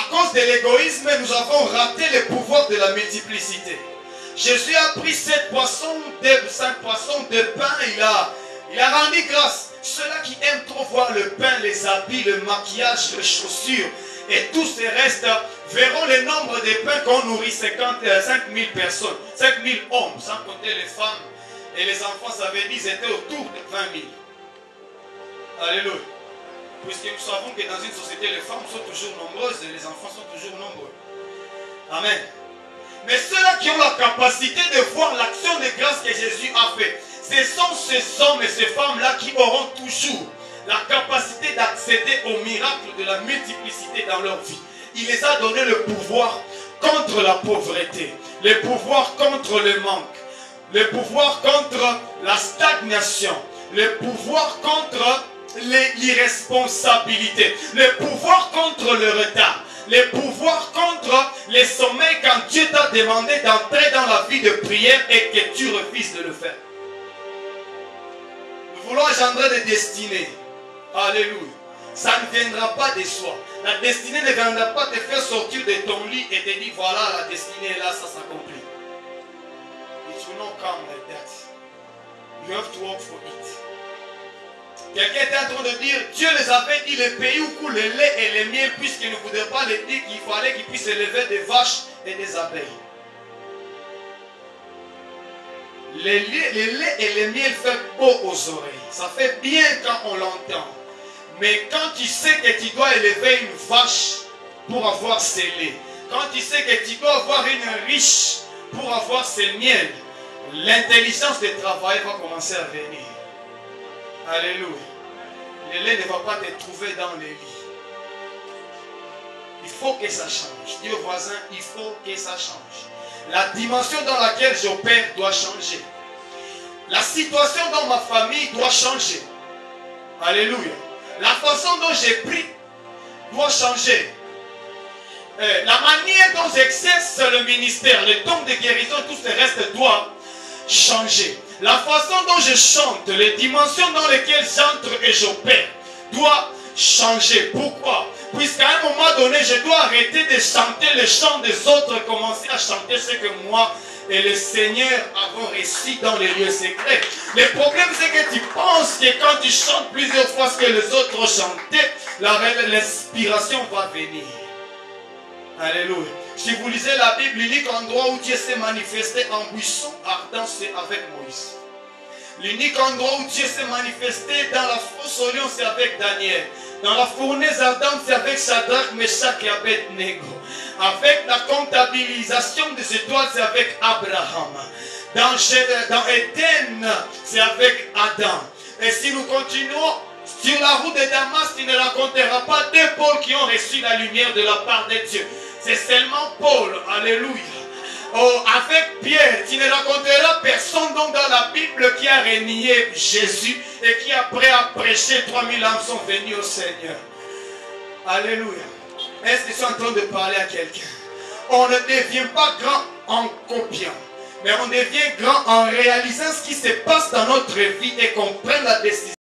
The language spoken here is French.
À cause de l'égoïsme, nous avons raté le pouvoir de la multiplicité. Jésus a pris 7 poissons, 5 poissons, 2 pains, il a rendu grâce. Ceux-là qui aiment trop voir le pain, les habits, le maquillage, les chaussures et tout ce reste, verront le nombre de pains qu'on nourrit 5 000 personnes, 5 000 hommes, sans compter les femmes et les enfants, ça veut dire qu'ils étaient autour de 20 000. Alléluia. Puisque nous savons que dans une société, les femmes sont toujours nombreuses et les enfants sont toujours nombreux. Amen. Mais ceux-là qui ont la capacité de voir l'action de grâce que Jésus a fait, ce sont ces hommes et ces femmes-là qui auront toujours la capacité d'accéder au miracle de la multiplicité dans leur vie. Il les a donné le pouvoir contre la pauvreté, le pouvoir contre le manque, le pouvoir contre la stagnation, le pouvoir contre l'irresponsabilité, le pouvoir contre le retard, le pouvoir contre les sommeils quand Dieu t'a demandé d'entrer dans la vie de prière et que tu refuses de le faire. Nous voulons engendrer des destinées. Alléluia. Ça ne viendra pas de soi. La destinée ne viendra pas te faire sortir de ton lit et te dire voilà, la destinée est là, ça s'accomplit. It will not come like that. You have to work for it. Quelqu'un était en train de dire, Dieu les avait dit, le pays où coule le lait et le miel, puisqu'il ne voudrait pas les dire qu'il fallait qu'ils puissent élever des vaches et des abeilles. Le lait et le miel fait beau aux oreilles. Ça fait bien quand on l'entend. Mais quand tu sais que tu dois élever une vache pour avoir ses laits, quand tu sais que tu dois avoir une riche pour avoir ses miels, l'intelligence de travail va commencer à venir. Alléluia. Le lait ne va pas te trouver dans les lits. Il faut que ça change. Dis au voisin, il faut que ça change. La dimension dans laquelle j'opère doit changer. La situation dans ma famille doit changer. Alléluia. La façon dont j'ai pris doit changer. La manière dont j'exerce le ministère, le don de guérison, tout ce reste doit changer. La façon dont je chante, les dimensions dans lesquelles j'entre et j'opère doit changer. Pourquoi? Puisqu'à un moment donné, je dois arrêter de chanter les chants des autres et commencer à chanter ce que moi et le Seigneur avons reçu dans les lieux secrets. Le problème, c'est que tu penses que quand tu chantes plusieurs fois ce que les autres ont chanté, l'inspiration va venir. Alléluia. Si vous lisez la Bible, l'unique endroit où Dieu s'est manifesté en buisson ardent, c'est avec Moïse. L'unique endroit où Dieu s'est manifesté dans la fosse au lion, c'est avec Daniel. Dans la fournaise ardente, c'est avec Shadrach, Meshach et Abednego. Avec la comptabilisation des étoiles, c'est avec Abraham. Dans Éden, c'est avec Adam. Et si nous continuons sur la route de Damas, tu ne rencontreras pas deux Paul qui ont reçu la lumière de la part de Dieu. C'est seulement Paul. Alléluia. Oh, avec Pierre, tu ne rencontreras personne donc dans la Bible qui a renié Jésus et qui après a prêché, 3000 âmes sont venues au Seigneur. Alléluia. Est-ce que je suis en train de parler à quelqu'un? On ne devient pas grand en copiant, mais on devient grand en réalisant ce qui se passe dans notre vie et qu'on prenne la décision.